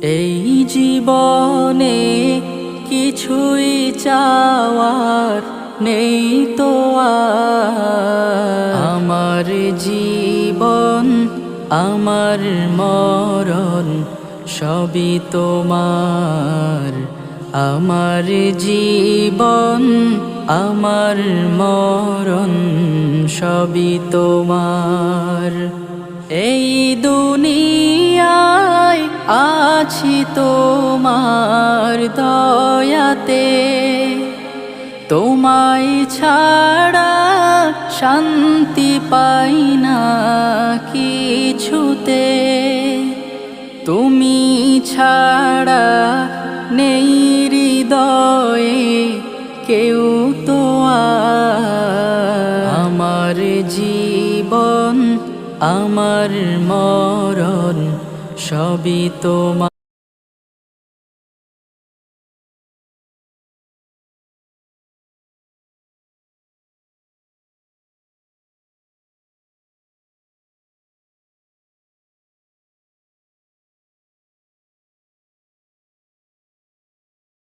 এই জীবনে কিছুই চাওয়ার নেই তো আর। আমার জীবন আমার মরণ সবই তোমার। আমার জীবন আমার মরণ সবই তোমার। এই দুনিয়ায় আছি তোমার দয়াতে, তোমায় ছাড়া শান্তি পাই না কিছুতে। তুমি ছাড়া নেই হৃদয়ে কেউ তো আর। আমার জীবন আমার মরণ সবই তোমার।